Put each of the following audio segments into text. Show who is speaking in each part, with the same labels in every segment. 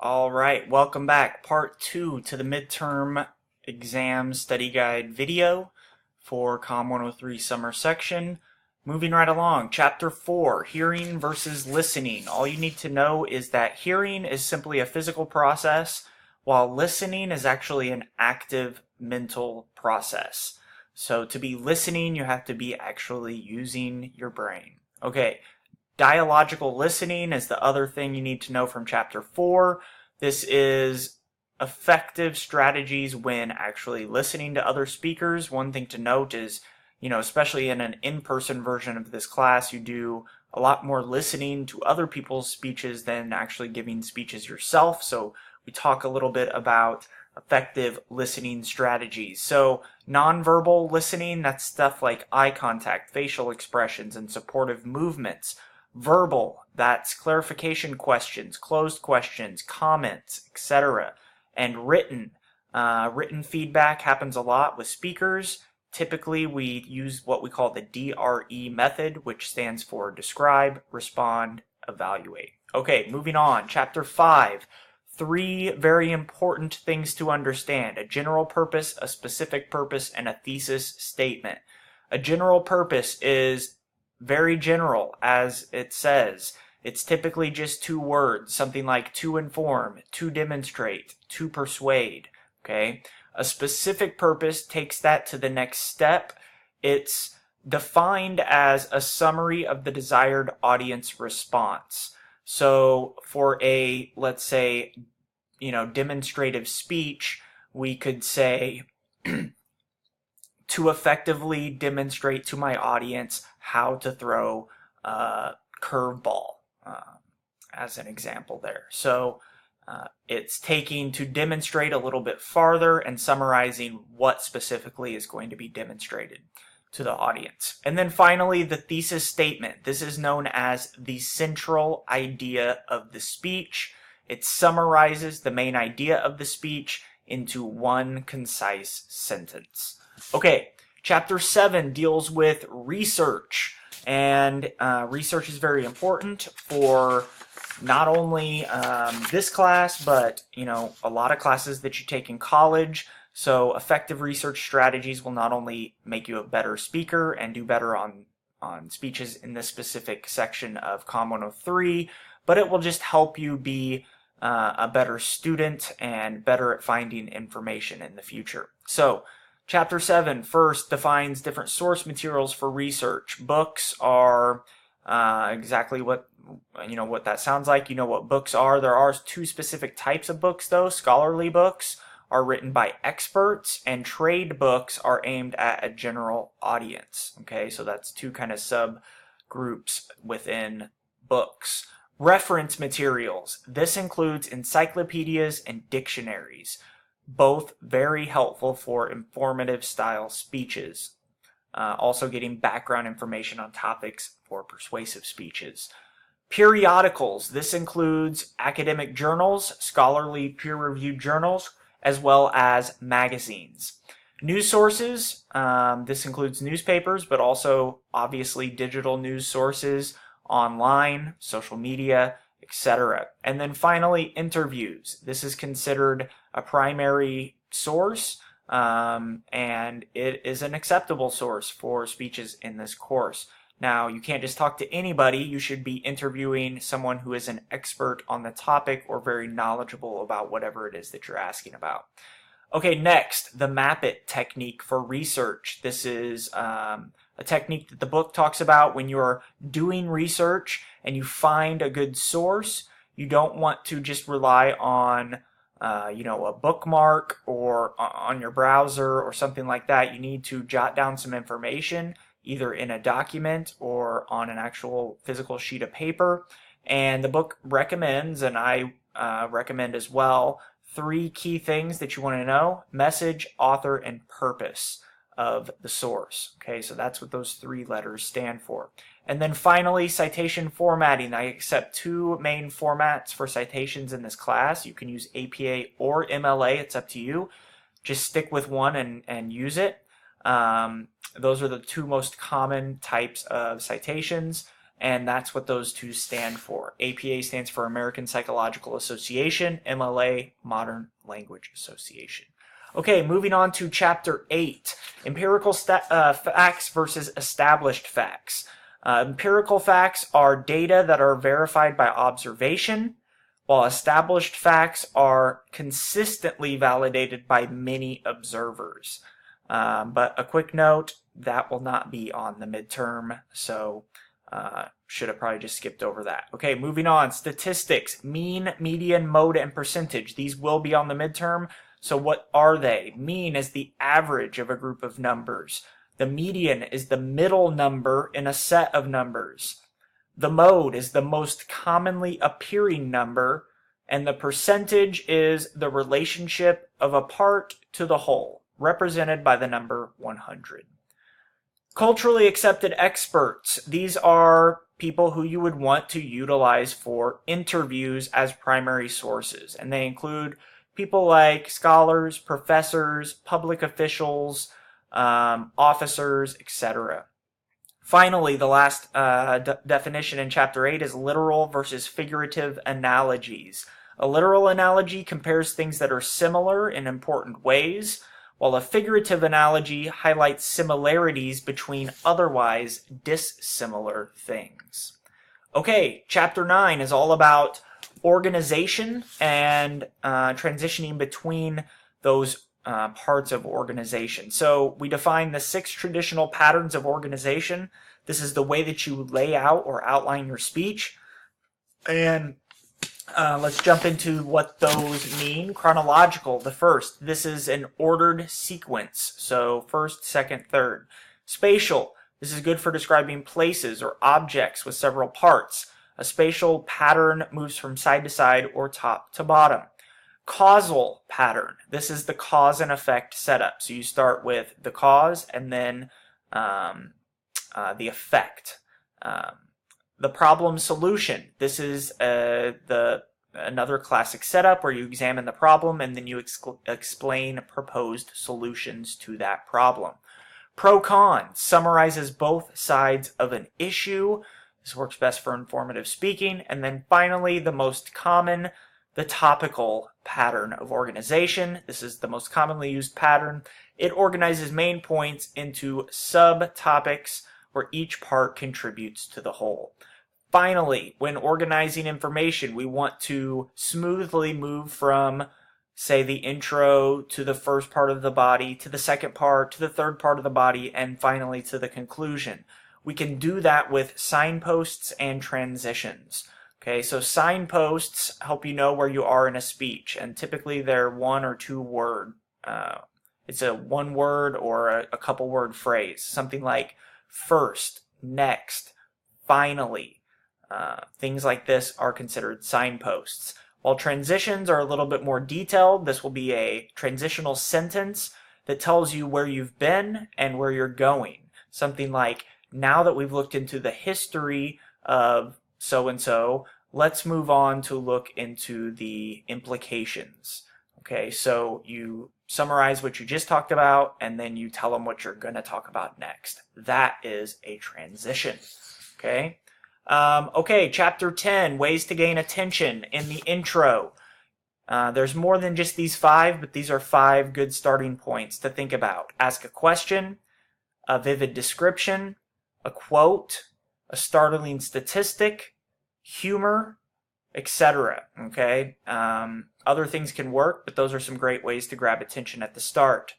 Speaker 1: All right, welcome back. Part 2 to the midterm exam study guide video for COM 103 summer section. Moving right along, Chapter 4, Hearing versus Listening. All you need to know is that hearing is simply a physical process, while listening is actually an active mental process. So to be listening, you have to be actually using your brain. Okay. Dialogical listening is the other thing you need to know from Chapter 4. This is effective strategies when actually listening to other speakers. One thing to note is, especially in an in-person version of this class, you do a lot more listening to other people's speeches than actually giving speeches yourself. So we talk a little bit about effective listening strategies. So nonverbal listening, that's stuff like eye contact, facial expressions, and supportive movements. Verbal, that's clarification questions, closed questions, comments, etc. And written, written feedback happens a lot with speakers. Typically, we use what we call the DRE method, which stands for describe, respond, evaluate. Okay, moving on. Chapter 5. 3 very important things to understand: a general purpose, a specific purpose, and a thesis statement. A general purpose is very general, as it says. It's typically just 2 words, something like to inform, to demonstrate, to persuade. Okay? A specific purpose takes that to the next step. It's defined as a summary of the desired audience response. So for a, let's say, demonstrative speech, we could say, to effectively demonstrate to my audience how to throw a curveball, as an example there. So it's taking to demonstrate a little bit farther and summarizing what specifically is going to be demonstrated to the audience. And then finally, the thesis statement. This is known as the central idea of the speech. It summarizes the main idea of the speech into one concise sentence. Okay, Chapter 7 deals with research, and research is very important for not only this class, but a lot of classes that you take in college. So effective research strategies will not only make you a better speaker and do better on speeches in this specific section of COM 103, but it will just help you be a better student and better at finding information in the future. So Chapter 7 first defines different source materials for research. Books are exactly what that sounds like. You know what books are. There are 2 specific types of books, though. Scholarly books are written by experts, and trade books are aimed at a general audience. Okay, so that's 2 kind of subgroups within books. Reference materials. This includes encyclopedias and dictionaries. Both very helpful for informative style speeches. Also getting background information on topics for persuasive speeches. Periodicals. This includes academic journals, scholarly peer-reviewed journals, as well as magazines. News sources. This includes newspapers, but also obviously digital news sources, online, social media, etc. And then finally, interviews. This is considered a primary source, and it is an acceptable source for speeches in this course. Now, you can't just talk to anybody. You should be interviewing someone who is an expert on the topic or very knowledgeable about whatever it is that you're asking about. Okay, next, the MAP-IT technique for research. This is a technique that the book talks about when you're doing research and you find a good source. You don't want to just rely on a bookmark or on your browser or something like that. You need to jot down some information either in a document or on an actual physical sheet of paper. And the book recommends, and I recommend as well, 3 key things that you want to know: message, author, and purpose of the source. Okay, so that's what those 3 letters stand for. And then finally, citation formatting. I accept 2 main formats for citations in this class. You can use APA or MLA. It's up to you. Just stick with one and use it. Those are the 2 most common types of citations. and that's what those two stand for. APA stands for American Psychological Association, MLA, Modern Language Association. Okay, moving on to Chapter 8, Empirical Facts versus Established Facts. Empirical facts are data that are verified by observation, while established facts are consistently validated by many observers. But a quick note, that will not be on the midterm, so should have probably just skipped over that. Okay, moving on. Statistics, mean, median, mode, and percentage. These will be on the midterm. So what are they? Mean is the average of a group of numbers. The median is the middle number in a set of numbers. The mode is the most commonly appearing number, and the percentage is the relationship of a part to the whole, represented by the number 100. Culturally accepted experts. These are people who you would want to utilize for interviews as primary sources, and they include people like scholars, professors, public officials, officers, etc. Finally, the last definition in Chapter 8 is literal versus figurative analogies. A literal analogy compares things that are similar in important ways, while a figurative analogy highlights similarities between otherwise dissimilar things. Okay, Chapter 9 is all about organization and transitioning between those parts of organization. So we define the 6 traditional patterns of organization. This is the way that you lay out or outline your speech. And let's jump into what those mean. Chronological, the first. This is an ordered sequence. So first, second, third. Spatial. This is good for describing places or objects with several parts. A spatial pattern moves from side to side or top to bottom. Causal pattern. This is the cause and effect setup. So you start with the cause and then the effect. The problem solution. This is another classic setup where you examine the problem and then you explain proposed solutions to that problem. Pro-con summarizes both sides of an issue. This works best for informative speaking. And then finally, the most common, the topical pattern of organization. This is the most commonly used pattern. It organizes main points into subtopics where each part contributes to the whole. Finally, when organizing information, we want to smoothly move from, say, the intro to the first part of the body, to the second part, to the third part of the body, and finally to the conclusion. We can do that with signposts and transitions. Okay, so signposts help you know where you are in a speech, and typically they're 1 or 2 word. It's a 1 word or a couple word phrase, something like first, next, finally. Things like this are considered signposts. While transitions are a little bit more detailed, this will be a transitional sentence that tells you where you've been and where you're going. Something like, now that we've looked into the history of so-and-so, let's move on to look into the implications. Okay, so you summarize what you just talked about, and then you tell them what you're going to talk about next. That is a transition. Okay? Okay, Chapter 10, Ways to Gain Attention in the intro. There's more than just these 5, but these are 5 good starting points to think about. Ask a question, a vivid description, a quote, a startling statistic, humor, etc. Okay? Other things can work, but those are some great ways to grab attention at the start.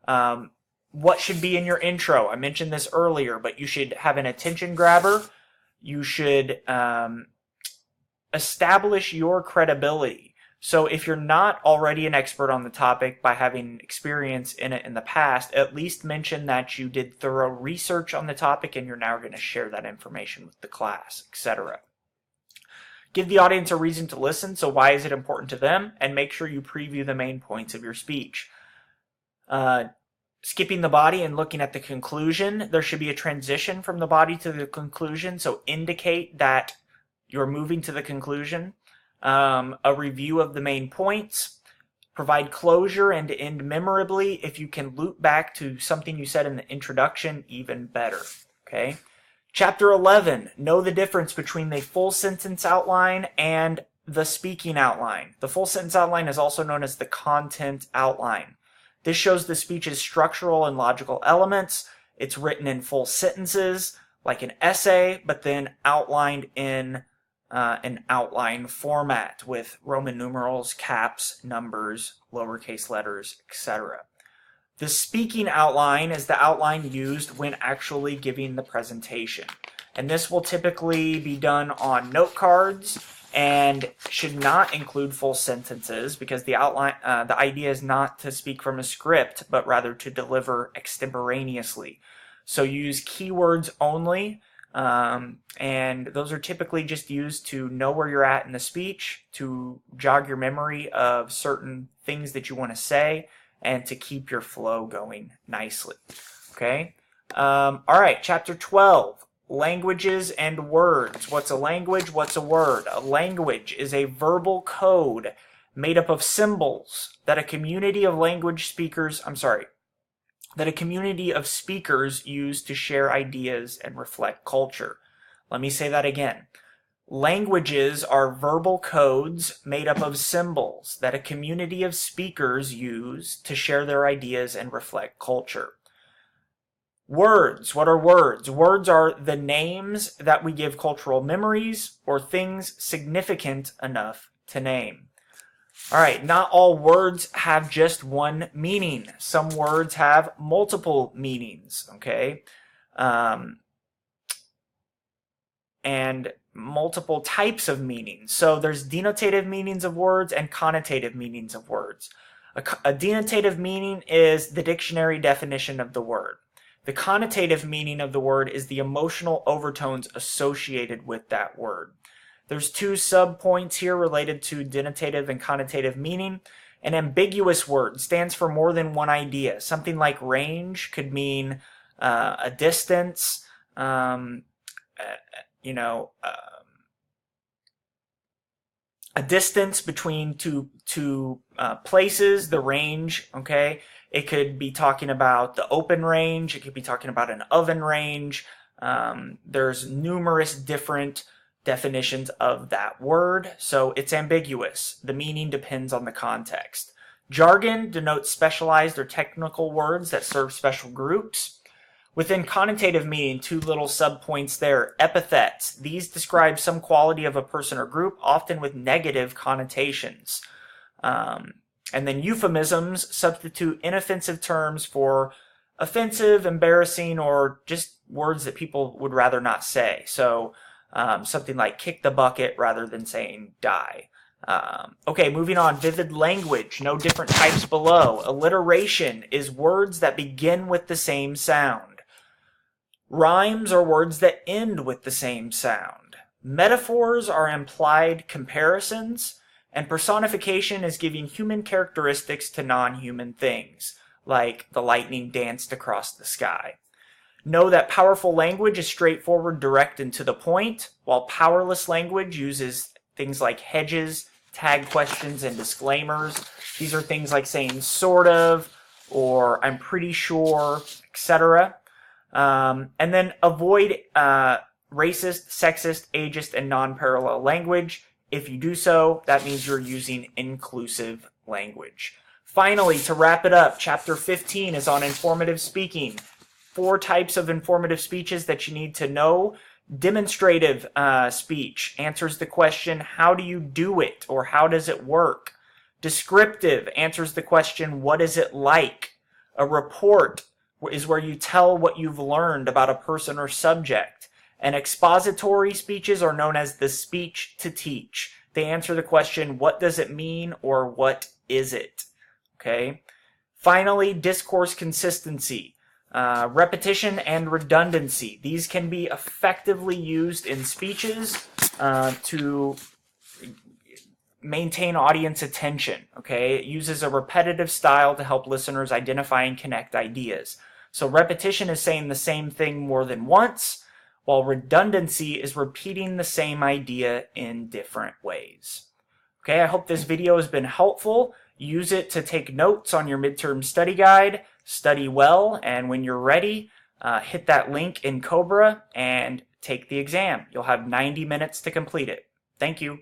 Speaker 1: What should be in your intro? I mentioned this earlier, but you should have an attention grabber. You should establish your credibility. So if you're not already an expert on the topic by having experience in it in the past, at least mention that you did thorough research on the topic and you're now going to share that information with the class, etc. Give the audience a reason to listen, so why is it important to them? And make sure you preview the main points of your speech. Skipping the body and looking at the conclusion, there should be a transition from the body to the conclusion, so indicate that you're moving to the conclusion. A review of the main points. Provide closure and end memorably. If you can loop back to something you said in the introduction, even better. Okay. Chapter 11, know the difference between the full sentence outline and the speaking outline. The full sentence outline is also known as the content outline. This shows the speech's structural and logical elements. It's written in full sentences, like an essay, but then outlined in an outline format with Roman numerals, caps, numbers, lowercase letters, etc. The speaking outline is the outline used when actually giving the presentation. And this will typically be done on note cards and should not include full sentences because the idea is not to speak from a script, but rather to deliver extemporaneously. So use keywords only, and those are typically just used to know where you're at in the speech, to jog your memory of certain things that you want to say, and to keep your flow going nicely. Okay? All right, chapter 12. Languages and words. What's a language? What's a word? A language is a verbal code made up of symbols that a community of speakers use to share ideas and reflect culture. Let me say that again. Languages are verbal codes made up of symbols that a community of speakers use to share their ideas and reflect culture. Words. What are words? Words are the names that we give cultural memories or things significant enough to name. All right, not all words have just one meaning. Some words have multiple meanings, okay? And multiple types of meanings. So there's denotative meanings of words and connotative meanings of words. A denotative meaning is the dictionary definition of the word. The connotative meaning of the word is the emotional overtones associated with that word. There's two sub-points here related to denotative and connotative meaning. An ambiguous word stands for more than one idea. Something like range could mean a distance, a distance between two places, the range, okay? It could be talking about the open range. It could be talking about an oven range. There's numerous different definitions of that word, so it's ambiguous. The meaning depends on the context. Jargon denotes specialized or technical words that serve special groups. Within connotative meaning, two little subpoints there. Epithets. These describe some quality of a person or group, often with negative connotations. And then euphemisms substitute inoffensive terms for offensive, embarrassing, or just words that people would rather not say. So something like kick the bucket rather than saying die. Okay, moving on. Vivid language. No different types below. Alliteration is words that begin with the same sound. Rhymes are words that end with the same sound. Metaphors are implied comparisons. And personification is giving human characteristics to non-human things, like the lightning danced across the sky. Know that powerful language is straightforward, direct, and to the point, while powerless language uses things like hedges, tag questions, and disclaimers. These are things like saying sort of, or I'm pretty sure, etc. And then avoid racist, sexist, ageist, and non-parallel language. If you do so, that means you're using inclusive language. Finally, to wrap it up, Chapter 15 is on informative speaking. 4 types of informative speeches that you need to know. Demonstrative speech answers the question, how do you do it, or how does it work? Descriptive answers the question, what is it like? A report is where you tell what you've learned about a person or subject. And expository speeches are known as the speech to teach. They answer the question, what does it mean, or what is it? Okay. Finally, discourse consistency, repetition and redundancy. These can be effectively used in speeches to maintain audience attention. Okay. It uses a repetitive style to help listeners identify and connect ideas. So repetition is saying the same thing more than once, while redundancy is repeating the same idea in different ways. Okay, I hope this video has been helpful. Use it to take notes on your midterm study guide. Study well, and when you're ready, hit that link in Cobra and take the exam. You'll have 90 minutes to complete it. Thank you.